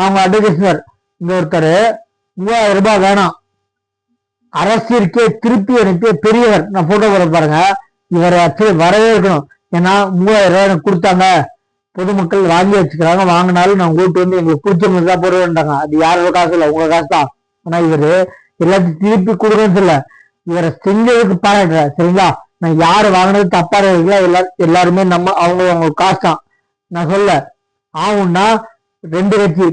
அவங்க அட்வொகேட் இங்க ஒருத்தர் 3000 ரூபாய் வேணாம், அரசிற்கே திருப்பி அனுப்பிய பெரியவர், நான் போட்டோ போட பாருங்க, இவர் ஆக்சுவலி வரவே இருக்கணும். ஏன்னா 3000 ரூபாய் எனக்கு கொடுத்தாங்க, பொதுமக்கள் வாங்கி வச்சுக்கிறாங்க, வாங்கினாலும் நான் ஓட்டு வந்து எங்களுக்கு பிடிச்ச மாதிரி தான் போடுவேன்ட்டாங்க. அது யாரோட காசு இல்லை, உங்க காசு தான். ஆனா இவரு எல்லாத்தையும் திருப்பி கொடுக்கறது இல்ல, இவரை செஞ்சதுக்கு பாராட்டுற. சரிங்களா, நான் யாரு வாங்கினது தப்பா இருக்கீங்களா, எல்லாருமே நம்ம அவங்க காசு தான். நான் சொல்ல ஆகும்னா 2 கட்சி,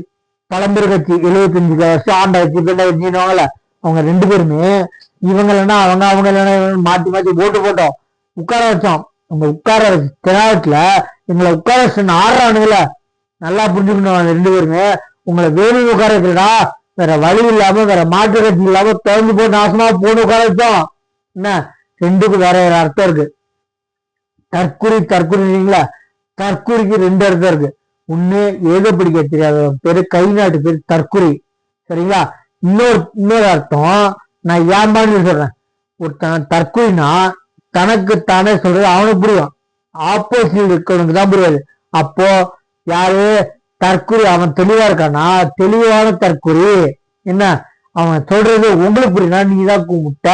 பழம்பெரு கட்சி 75 வருஷம் ஆண்ட கட்சி பெண்ட கட்சின்னுவாங்கல்ல, அவங்க 2 பேருமே இவங்க இல்லைன்னா அவங்க இல்லைன்னா மாத்தி மாத்தி ஓட்டு போட்டோம், உட்கார வச்சோம். நம்ம உட்கார வச்சு தெனாவட்டுல எங்களை உட்கார வச்சு ஆடுறானுங்கள, நல்லா புரிஞ்சுக்கணும். 2 பேருமே உங்களை வேணும் உட்கார வைக்கிறா, வேற வழி இல்லாம வேற மாற்று கட்சி இல்லாம திறந்து போட்டு நாசமா போட்டு உட்கார வச்சோம். என்ன 2க்கும் வேற வேற அர்த்தம் இருக்கு. தற்குறிங்களா, தற்குறிக்கு 2 அர்த்தம் இருக்கு. ஒண்ணு எழுத பிடிக்க தெரியாத பேரு, கை நாட்டு பேரு தற்குறி. சரிங்களா, இன்னொரு அர்த்தம் நான் ஏமான்னு சொல்றேன். ஒருத்தன் தற்குறினா தனக்கு தானே சொல்றது அவனுக்கு புரியும், ஆப்போசிட் இருக்கவனுக்கு தான் புரியாது. அப்போ யாரு தற்குறி, அவன் தெளிவா இருக்கானா, தெளிவான தற்குறி. என்ன அவன் சொல்றது உங்களுக்கு புரியுனா நீங்க தான் கூப்பிட்ட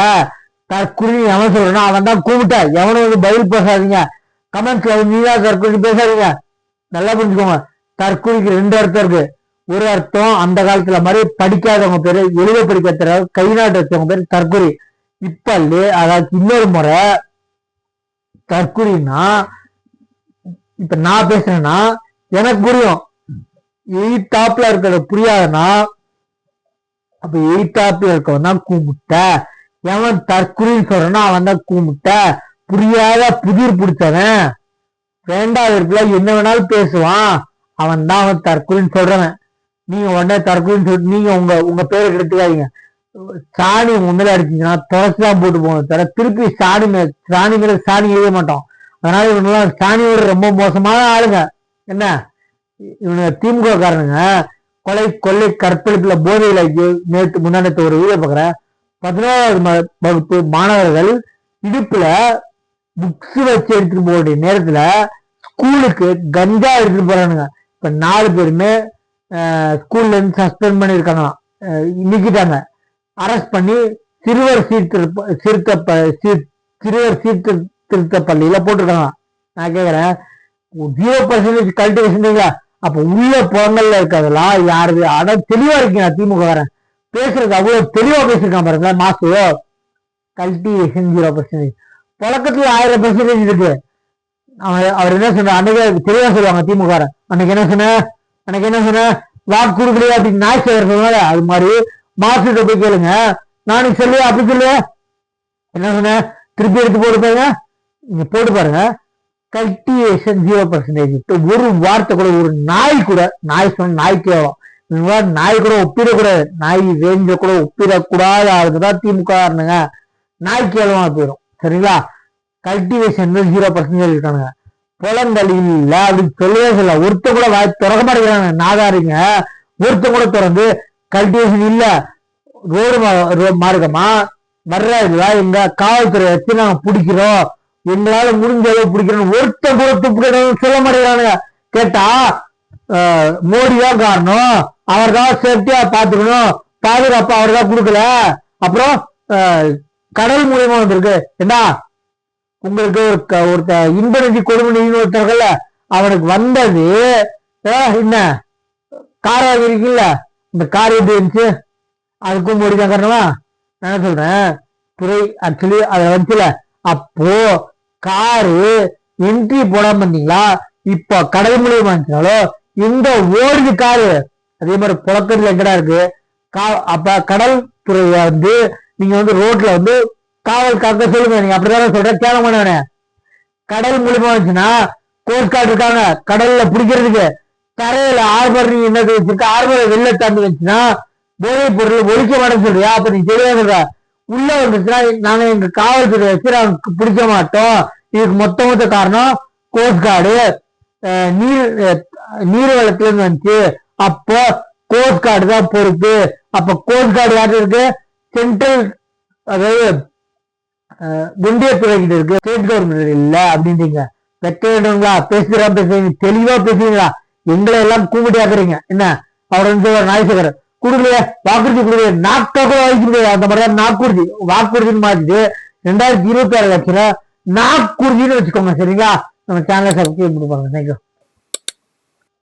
தற்குறி, எவன் சொல்றானா அவன் தான் கூப்பிட்ட. எவனும் வந்து பதில் பேசாதீங்க, கமெண்ட்ஸ்ல நீ தான் தற்குறி பேசாதீங்க. நல்லா புரிஞ்சுக்கோங்க, தற்குறிக்கு 2 அர்த்தம் இருக்கு. ஒரு அர்த்தம் அந்த காலத்துல மாதிரி படிக்காதவங்க பேரு, எழுத படிக்க தெரியாது கை நாட்டு வச்சவங்க பேரு தற்குறி. இப்ப அதாவது இன்னொரு முறை தற்குறின்னா, இப்ப நான் பேசுறேன்னா எனக்கு புரியும், எயித்தாப்ல இருக்கிறது புரியாதுன்னா அப்ப எயித்தாப்ல இருக்கவன் தான் கூப்பிட்ட. எவன் தற்குறின்னு சொல்றான்னா அவன் தான் கூப்பிட்ட. புரியாத புதிர் பிடிச்சவன் 2வது இருக்குல்ல, என்ன வேணாலும் பேசுவான், அவன் தான் அவன் தற்குறின்னு சொல்றவன். நீங்க உடனே தற்குறின்னு சொல்லிட்டு நீங்க உங்க பேரை கெடுத்துக்காதீங்க. சாணி முன்னாடி அடிச்சீங்கன்னா துளசிதான் போட்டு போகணும் தவிர திருப்பி சாணி மேல சாணி எழுத மாட்டோம். அதனால இவனுலாம் சாணியோட ரொம்ப மோசமான ஆளுங்க. என்ன இவனுங்க திமுக காரனுங்க கொலை கொள்ளை கற்பழிப்புல போதையில. நேற்று முன்னாடி ஒரு வீடியோ பாக்குறேன், 11வது வகுப்பு மாணவர்கள் இடுப்புல புக்ஸ் வச்சு எடுத்துட்டு போற நேரத்துல ஸ்கூலுக்கு கஞ்சா எடுத்துட்டு போறானுங்க. இப்ப 4 பேருமே ஸ்கூல்ல இருந்து சஸ்பெண்ட் பண்ணிருக்காங்க, நிக்கிட்டாங்க, அரெஸ்ட் பண்ணி சிறுவர் சீர்திருத்த பள்ளியில போட்டிருக்காங்க. நான் கேக்குறேன், 0% கல்டிவேஷன், அப்ப உள்ள புறங்கள்ல இருக்கிறதெல்லாம் யாரு? ஆனா தெளிவா இருக்கீங்க திமுக காரன், பேசுறது அவ்வளவு தெளிவா பேசிருக்கான் பாருங்களேன். மாசு கல்டிவேஷன் 0%, புழக்கத்துல 1000% இருக்கு. அவர் என்ன சொன்ன அன்னைக்கு தெளிவா சொல்லுவாங்க திமுக. அன்னைக்கு என்ன சொன்ன வாக்கு கொடுக்கலையா அப்படின்னு நாய் சொல்லுவாங்க. அது மாதிரி மாசுகிட்ட போய் கேளுங்க, நானும் சொல்லுவேன் அப்படி சொல்லுவேன். என்ன சொன்ன திருப்பி எடுத்து போட்டு பாருங்க, நீங்க போட்டு பாருங்க, கல்டிவேஷன் 0%. ஒரு வார்த்தை கூட ஒரு நாய் சொன்ன நாய் கேவலம், நாய் கூட ஒப்பிடக்கூடாது, நாய் ரேஞ்ச கூட ஒப்பிடக்கூடாது. அதுக்குதான் திமுக இருந்துங்க, நாய் கேவலமா போயிடும். சரிங்களா, கல்டிவேஷன் 0% இருக்கானுங்க. புலங்கள் இல்ல அப்படின்னு சொல்லவே சொல்ல, ஒருத்த கூட வாய் திறக்க மாட்டேங்கிறாங்க நாதாரிங்க. ஒருத்த கூட திறந்து கல்டிவேஷன் இல்ல, ரோடு மார்க்கமா வர்றா இல்ல, எங்க காவல்துறை வச்சு நாங்க பிடிக்கிறோம், எங்களால முடிஞ்ச அளவு பிடிக்கிறோம், ஒருத்த கூட துப்பு சொல்ல மாட்டேங்கிறானுங்க. கேட்டா மோடி தான் காரணம், அவர் தான் சேஃப்டியா பாத்துக்கணும், பாதுகாப்பு அவர் தான் கொடுக்கல, அப்புறம் கடல் மூலியமா வந்திருக்கு. என்ன உங்களுக்கு ஒருத்த இன்ப நிதி கொடுமை நிதி ஒருத்தர்கள்ல அவனுக்கு வந்தது என்ன காராக இருக்குல்ல, இந்த கார் எப்படி இருந்துச்சு, அதுக்கும் மோடி தான் காரணமா? நான் சொல்றேன், துறை ஆக்சுவலி அதை வந்துச்சுல, அப்போ காரு என்ட்ரி போடாம இருந்தீங்களா, இப்போ கடல் மூலியமா இருந்துச்சாலும் எங்க ஓடுது காரு. அதே மாதிரி புழக்கத்துல எங்கடா இருக்கு அப்ப கடல் துறைய வந்து நீங்க வந்து ரோட்ல வந்து காவல் காக்க சொல்லுங்க. நீங்க அப்படிதான் சொல்ற, கேவலமானவனே. கடல் மூலியமா வந்துச்சுன்னா கோஸ்ட் கார்டு இருக்காங்க கடல்ல பிடிக்கிறதுக்கு. தரையில ஆர்பர் நீங்க என்ன வச்சிருக்க, ஆர்பர் வெளில தாண்டி வச்சுன்னா போதைப் பொருள் ஒழிக்க மாட்டேன்னு சொல்றியா? அப்ப நீ தெளிவா சொல்ற, உள்ள வந்துச்சுன்னா நாங்க எங்க காவல்துறை வச்சு நாங்க பிடிக்க மாட்டோம். இதுக்கு மொத்த காரணம் கோஸ்ட் கார்டு நீர்வளத்துல இருந்து வந்துச்சு. அப்போ கோஸ்ட் கார்டு தான் பொறுப்பு. அப்ப கோஸ்ட் கார்டு யாரு இருக்கு? சென்ட்ரல், அதாவது ஒன்றிய துறை கிட்ட இருக்கு, ஸ்டேட் கவர்மெண்ட் இல்ல அப்படின்றீங்க. வெட்ட வேண்டுங்களா? பேசுறீங்க, தெளிவா பேசுறீங்களா? எங்களை எல்லாம் கூப்பிட்டு ஆக்குறீங்க. என்ன அவர் வந்து நாய்சேகர் கொடுக்கலையே வாக்குறுதி கொடுக்கலையே நாக்காக வாய்க்க முடியாது. அந்த மாதிரிதான் நாக்குறுதி வாக்குறுதின்னு மாத்திட்டு 2026 லட்சம் நாக்குறுதினு வச்சுக்கோங்க. சரிங்களா? நம்ம சேனலை சப்ஸ்கிரைப் பண்ணி பாருங்க. தேங்க்யூ.